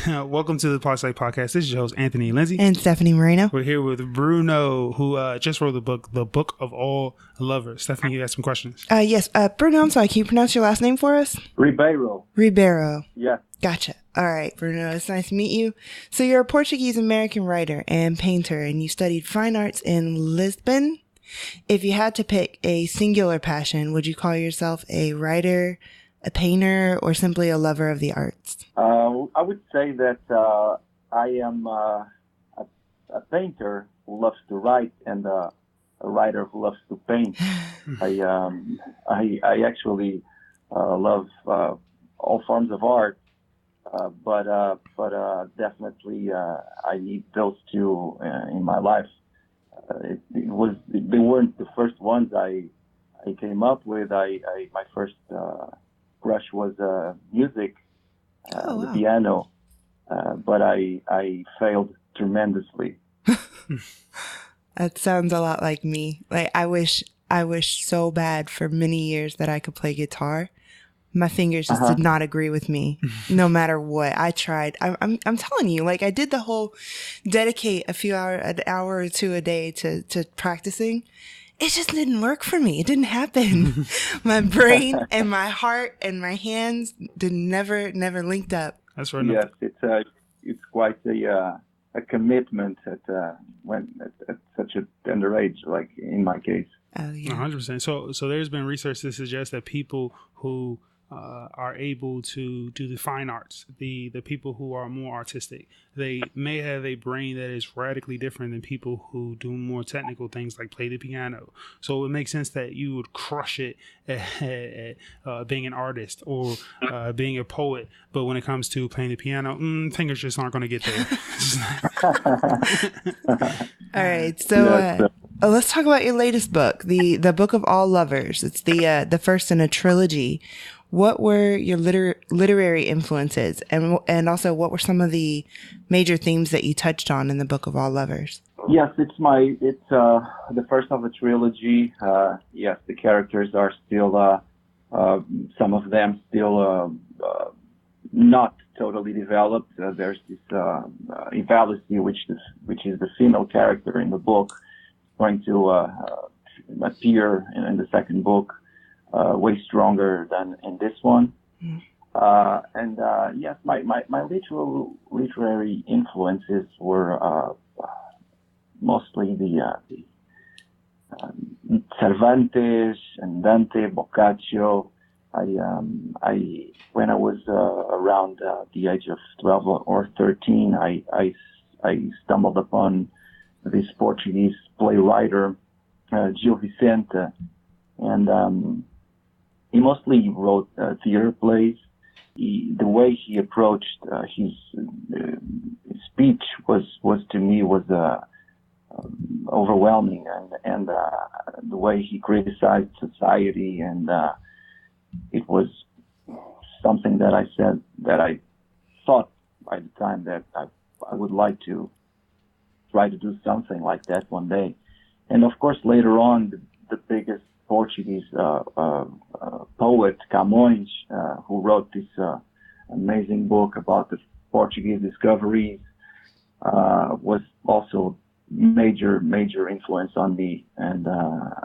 Welcome to the PolyPsych podcast. This is your host, Anthony Lindsay. And Stephanie Moreno. We're here with Bruno, who just wrote the book of all lovers. Stephanie, you got some questions? Yes. Bruno, I'm sorry. Can you pronounce your last name for us? Ribeiro. Ribeiro. Yeah. Gotcha. All right, Bruno, it's nice to meet you. So you're a Portuguese-American writer and painter, and you studied fine arts in Lisbon. If you had to pick a singular passion, would you call yourself a writer, a painter, or simply a lover of the arts? I would say that I am a painter who loves to write and a writer who loves to paint. I actually love all forms of art, but definitely I need those two in my life. They weren't the first ones I came up with. My first crush was music, the piano, but I failed tremendously. That sounds a lot like me. Like I wish so bad for many years that I could play guitar. My fingers just did not agree with me, no matter what. I tried. I'm telling you, like I did the whole dedicate an hour or two a day to practicing. It just didn't work for me. It didn't happen. My brain and my heart and my hands never linked up. That's right. Yes, it's quite a commitment at such a tender age, like in my case. Oh yeah, 100%. So there's been research that suggests that people who are able to do the fine arts, the people who are more artistic, they may have a brain that is radically different than people who do more technical things like play the piano. So it makes sense that you would crush it at being an artist or being a poet. But when it comes to playing the piano, fingers just aren't going to get there. All right. So let's talk about your latest book, the Book of All Lovers. It's the first in a trilogy. What were your literary influences, and also what were some of the major themes that you touched on in the Book of All Lovers? Yes, it's the first of a trilogy. Yes, the characters are still some of them still not totally developed. There's this Evalucy, which is the female character in the book, going to appear in the second book. Way stronger than in this one. Yes, my literary influences were mostly the Cervantes and Dante, Boccaccio. When I was around the age of 12 or 13, I stumbled upon this Portuguese playwright, Gil Vicente, and he mostly wrote theater plays. The way he approached his speech was to me overwhelming, and the way he criticized society, and it was something that I thought by the time that I would like to try to do something like that one day. And of course, later on, the biggest Portuguese poet, Camões, who wrote this amazing book about the Portuguese discoveries, was also major influence on me. And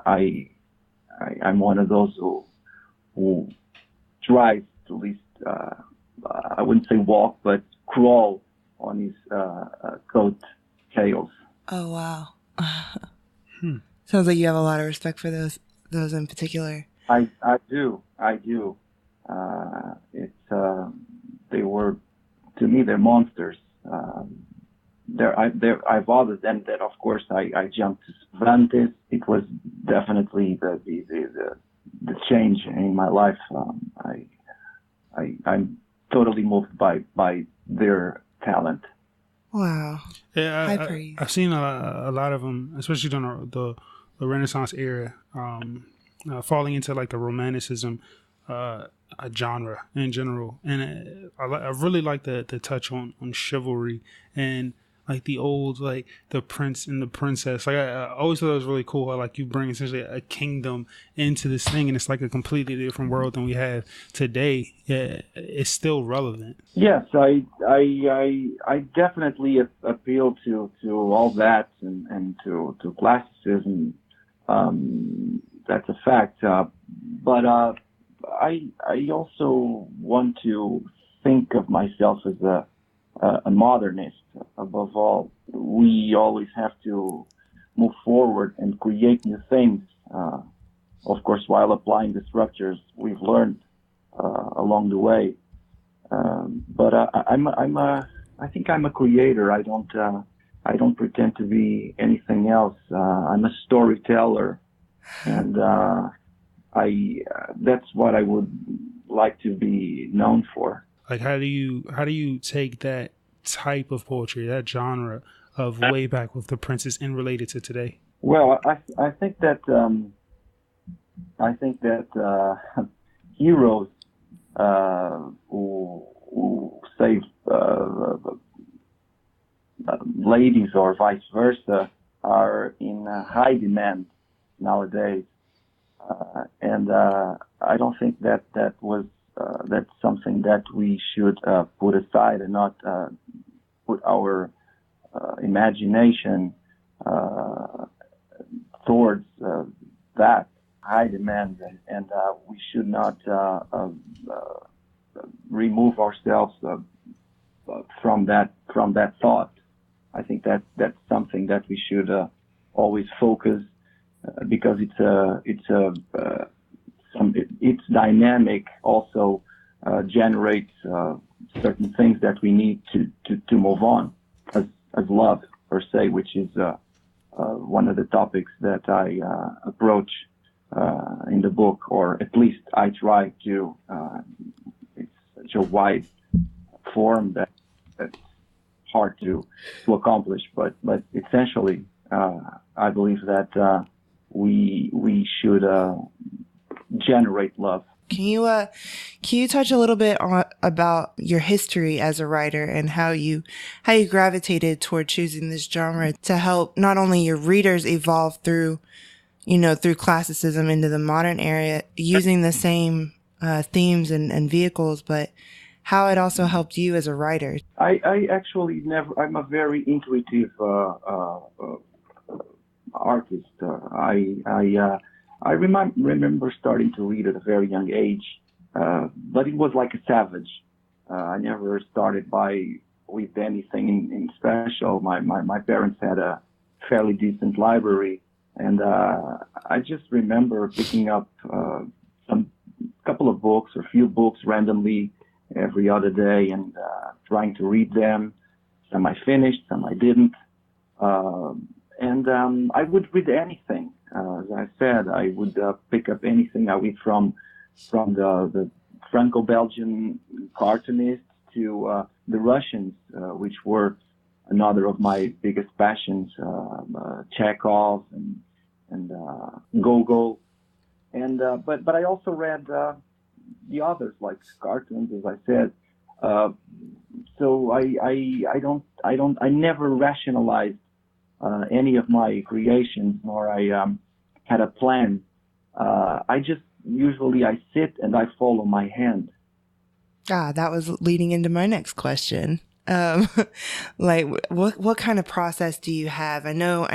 I'm one of those who tries to at least, I wouldn't say walk, but crawl on his coat tails. Oh, wow. Sounds like you have a lot of respect for those in particular. I do. They were, to me, they're monsters. I've always, and that of course I jumped to Cervantes. It was definitely the change in my life. I'm totally moved by their talent. Wow. Yeah, High praise. I've seen a lot of them, especially during the Renaissance era, falling into like the Romanticism genre in general, and I really like the touch on chivalry and like the old, like the prince and the princess. Like I always thought it was really cool how like you bring essentially a kingdom into this thing, and it's like a completely different world than we have today. Yeah, it's still relevant. Yes, I definitely appeal to all that and to classicism. That's a fact. But I also want to think of myself as a modernist. Above all, we always have to move forward and create new things. Of course, while applying the structures we've learned along the way. But I think I'm a creator. I don't pretend to be anything else. I'm a storyteller, and that's what I would like to be known for. Like how do you take that type of poetry, that genre of way back with the princess, and relate it to today? Well, I think that heroes who save ladies or vice versa are in high demand nowadays, and I don't think that that's something that we should put aside and not put our imagination towards that high demand, and we should not remove ourselves from that thought. I think that's something that we should always focus because it's dynamic. Also generates certain things that we need to move on, as love per se, which is one of the topics that I approach in the book, or at least I try to. It's such a wide form that's hard to accomplish, but essentially, I believe that we should generate love. Can you touch a little bit about your history as a writer and how you gravitated toward choosing this genre to help not only your readers evolve through classicism into the modern era using the same themes and vehicles, but how it also helped you as a writer? I actually never. I'm a very intuitive artist. I remember starting to read at a very young age, but it was like a savage. I never started with anything in special. My parents had a fairly decent library, and I just remember picking up couple of books or few books randomly every other day and trying to read them. Some I finished, some I didn't. And I would read anything. As I said, I would pick up anything I read from the Franco-Belgian cartoonists to the Russians, which were another of my biggest passions, Chekhov and Gogol. And but I also read the others, like cartoons, as I said. So I never rationalized any of my creations, nor I had a plan. I just usually I sit and I follow my hand. That was leading into my next question. Like what kind of process do you have? I know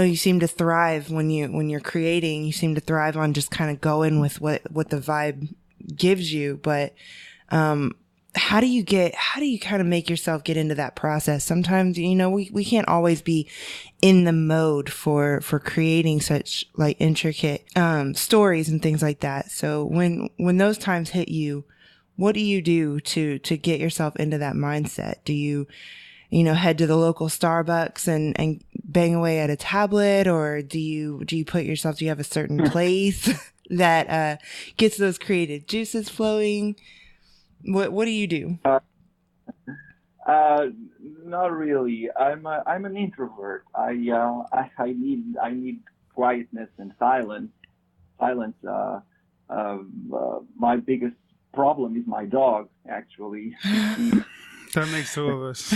you seem to thrive when you're creating. You seem to thrive on just kind of going with what the vibe gives you. But how do you kind of make yourself get into that process? Sometimes, we can't always be in the mode for creating such like intricate stories and things like that. So when those times hit you, what do you do to get yourself into that mindset? Do you head to the local Starbucks and bang away at a tablet, or do you have a certain place that gets those creative juices flowing? What do you do? Not really. I'm an introvert. I need quietness and silence. My biggest problem is my dog. Actually, That makes two of us.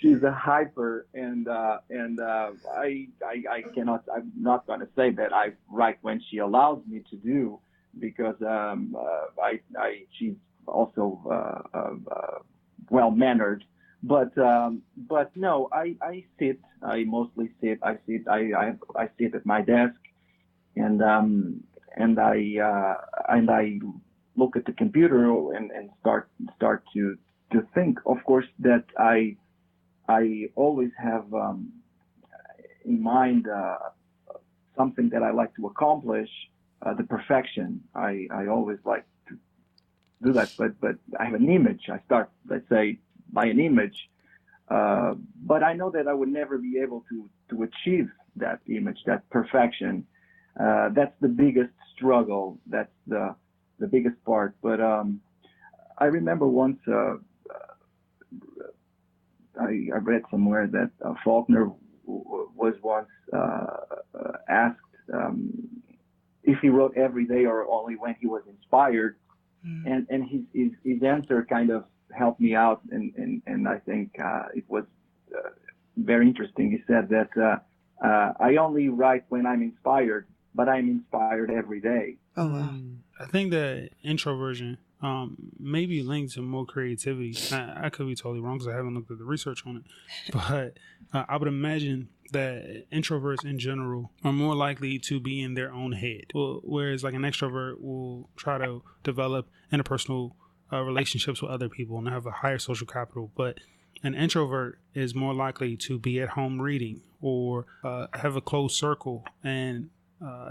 She's a hyper, and I cannot. I'm not going to say that I write when she allows me to do, because she's also well mannered. But no, I sit. I mostly sit. I sit. I sit at my desk, and I look at the computer and start to think. Of course, that I always have in mind something that I like to accomplish, the perfection. I always like to do that, but I have an image. I start, let's say, by an image, but I know that I would never be able to achieve that image, that perfection. That's the biggest struggle. That's the biggest part. But I remember once I read somewhere that Faulkner was once asked if he wrote every day or only when he was inspired, and his answer kind of helped me out, and I think it was very interesting. He said that I only write when I'm inspired, but I'm inspired every day. Oh, wow. I think that introversion maybe linked to more creativity. I could be totally wrong because I haven't looked at the research on it, but I would imagine that introverts in general are more likely to be in their own head, whereas like an extrovert will try to develop interpersonal relationships with other people and have a higher social capital. But an introvert is more likely to be at home reading or have a closed circle, and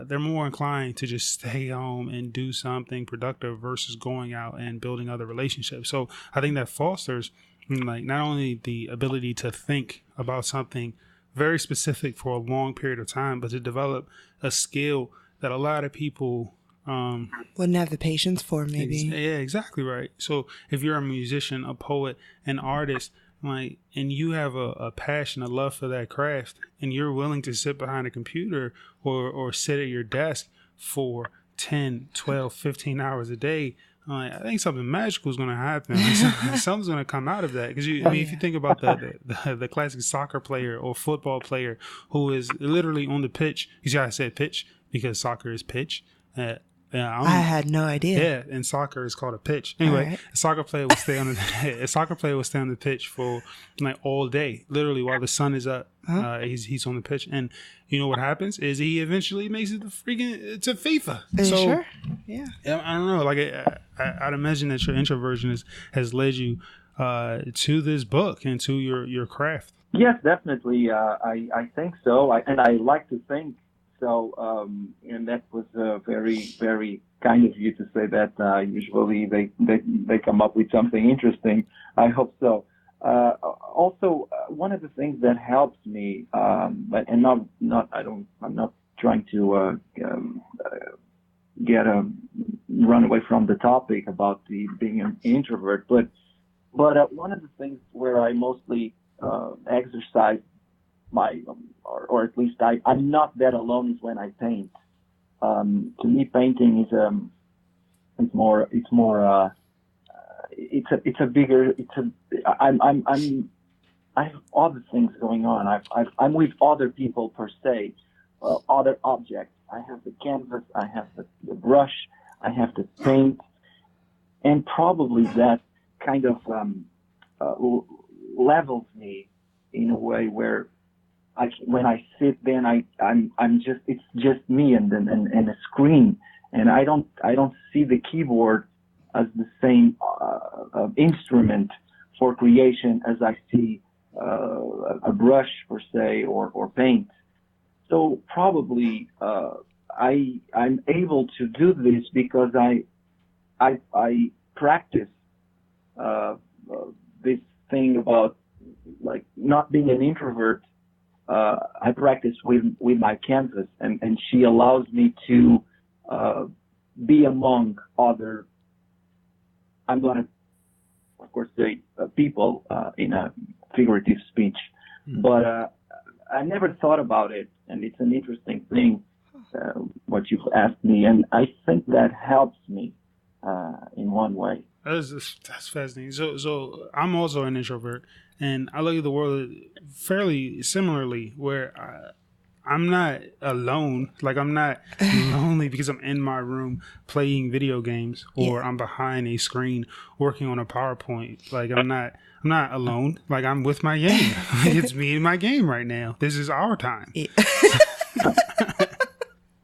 they're more inclined to just stay home and do something productive versus going out and building other relationships. So I think that fosters like not only the ability to think about something very specific for a long period of time, but to develop a skill that a lot of people wouldn't have the patience for, maybe. Yeah, exactly right. So if you're a musician, a poet, an artist, like, and you have a passion, a love for that craft, and you're willing to sit behind a computer or sit at your desk for 10, 12, 15 hours a day, I think something magical is going to happen. Something's going to come out of that. Because if you think about the classic soccer player or football player who is literally on the pitch, you see how I said pitch because soccer is pitch. I had no idea. Yeah, and soccer is called a pitch. Anyway, right. a soccer player will stay on the pitch for like all day, literally while the sun is up. He's on the pitch, and you know what happens is he eventually makes it to FIFA. Are you sure? Yeah. I don't know. Like I'd imagine that your introversion has led you to this book and to your craft. Yes, definitely. I think so, and I like to think. So, and that was very, very kind of you to say that. Usually they come up with something interesting. I hope so. Also, one of the things that helps me, I'm not trying to run away from the topic about being an introvert, but one of the things where I mostly exercise my, or at least I'm not that alone, is when I paint. To me, painting is I have other things going on. I'm with other people per se, other objects. I have the canvas, I have the brush, I have the paint, and probably that kind of levels me in a way where when I sit, then it's just me and a screen, and I don't see the keyboard as the same instrument for creation as I see a brush per se or paint. So probably I'm able to do this because I practice this thing about like not being an introvert. I practice with my canvas, and she allows me to be among other. I'm gonna, of course, say people in a figurative speech, but I never thought about it, and it's an interesting thing what you've asked me, and I think that helps me in one way. That's fascinating. So I'm also an introvert, and I look at the world fairly similarly, where I'm not alone. Like I'm not lonely because I'm in my room playing video games, or I'm behind a screen working on a PowerPoint. Like I'm not alone. Like I'm with my game. Like it's me and my game right now. This is our time. Yeah.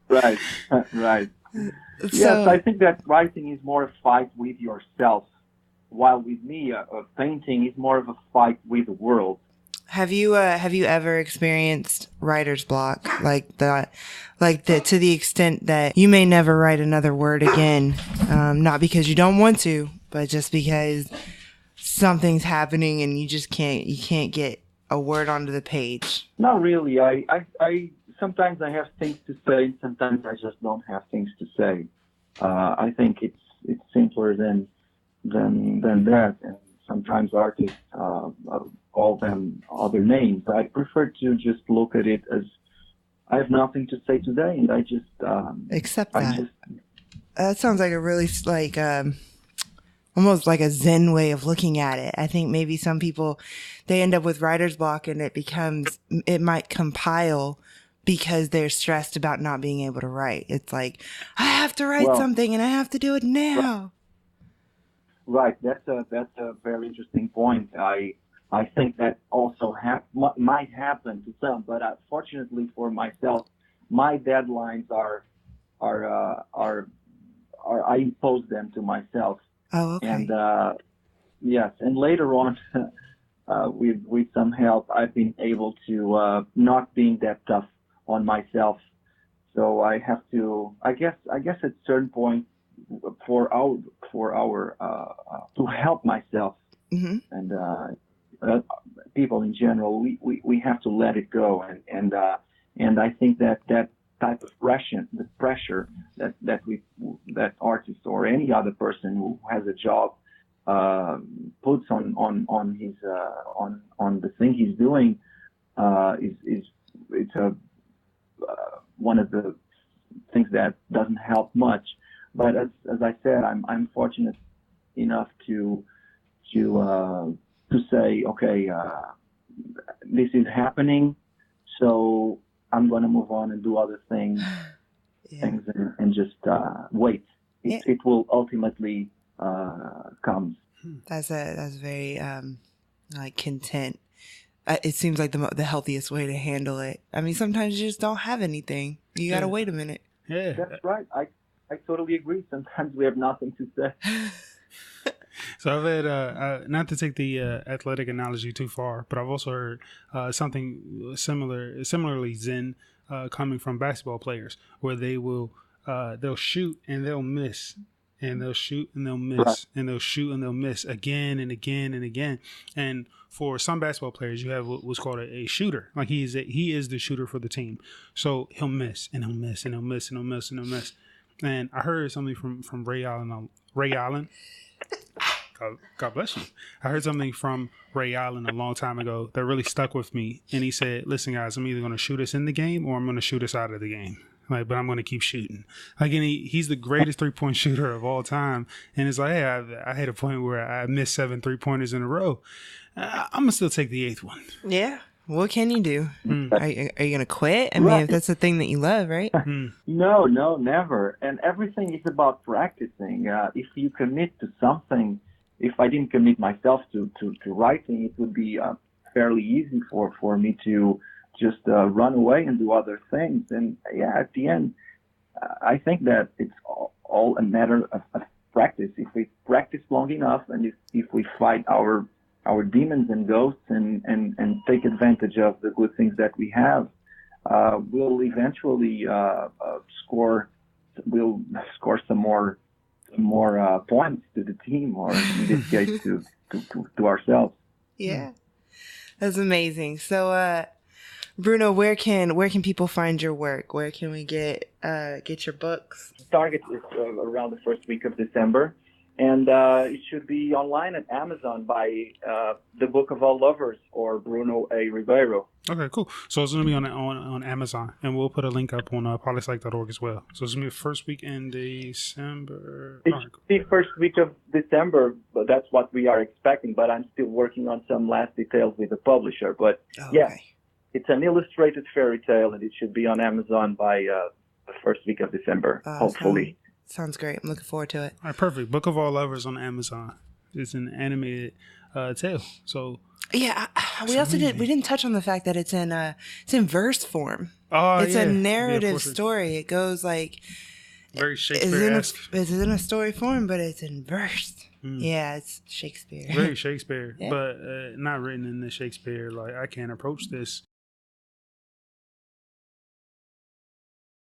Right, right. Yes, I think that writing is more a fight with yourself, while with me, painting is more of a fight with the world. Have you ever experienced writer's block like to the extent that you may never write another word again, not because you don't want to, but just because something's happening and you can't get a word onto the page? Not really. I sometimes I have things to say, sometimes I just don't have things to say. I think it's simpler than that, and sometimes artists call them other names. I prefer to just look at it as I have nothing to say today, and I just accept that. That sounds like a really almost like a Zen way of looking at it. I think maybe some people, they end up with writer's block and it might compile because they're stressed about not being able to write. It's like, I have to write something and I have to do it now. Right. That's a very interesting point. I think that also might happen to some, but fortunately for myself, my deadlines are I impose them to myself. Oh, okay. And yes, and later on, with some help, I've been able to not being that tough on myself. So I have to, I guess at a certain point, for our to help myself and people in general, we have to let it go, and I think that type of pressure that artist or any other person who has a job puts on his on the thing he's doing it's one of the things that doesn't help much. But as I said, I'm fortunate enough to say, okay, this is happening, so I'm going to move on and do other things, and just wait. It will ultimately come. That's very like content. It seems like the healthiest way to handle it. I mean, sometimes you just don't have anything. You got to wait a minute. Yeah, that's right. I totally agree. Sometimes we have nothing to say. So I've had, not to take the athletic analogy too far, but I've also heard something similarly Zen coming from basketball players, where they'll shoot and they'll miss, and they'll shoot and they'll miss, right. And they'll shoot and they'll miss again and again and again. And for some basketball players, you have what's called a shooter. Like he is the shooter for the team. So he'll miss and he'll miss and he'll miss and he'll miss and he'll miss. And I heard something from Ray Allen. God bless you. I heard something from Ray Allen a long time ago that really stuck with me. And he said, listen, guys, I'm either going to shoot us in the game or I'm going to shoot us out of the game. Like, but I'm going to keep shooting. Like, and he's the greatest 3-point shooter of all time. And it's like, hey, I had a point where I missed 7 3-pointers in a row. I'm going to still take the 8th one. Yeah. What can you do? Are you going to quit? I mean, if that's the thing that you love, right? No, never. And everything is about practicing. If you commit to something, if I didn't commit myself to writing, it would be fairly easy for me to just run away and do other things. And yeah, at the end, I think that it's all a matter of practice. If we practice long enough, and if we fight our demons and ghosts and take advantage of the good things that we have, we'll eventually score some more points to the team, or in this case to ourselves. Yeah, that's amazing. So Bruno, where can people find your work? Where can we get your books? Target is around the first week of December. And it should be online at Amazon by The Book of All Lovers or Bruno A. Ribeiro. Okay, cool. So it's going to be on Amazon, and we'll put a link up on polypsych.org as well. So it's going to be the first week in December. It should be first week of December, but that's what we are expecting. But I'm still working on some last details with the publisher. But yeah, it's an illustrated fairy tale, and it should be on Amazon by the first week of December, hopefully. Sounds great. I'm looking forward to it. All right, perfect. Book of All Lovers on Amazon. It's an animated tale. So yeah, we didn't touch on the fact that it's in verse form. Oh, it's a narrative story. It goes like very Shakespeare-esque. It's in a story form, but it's in verse. Yeah, it's Shakespeare. Very Shakespeare, but not written in the Shakespeare. Like I can't approach this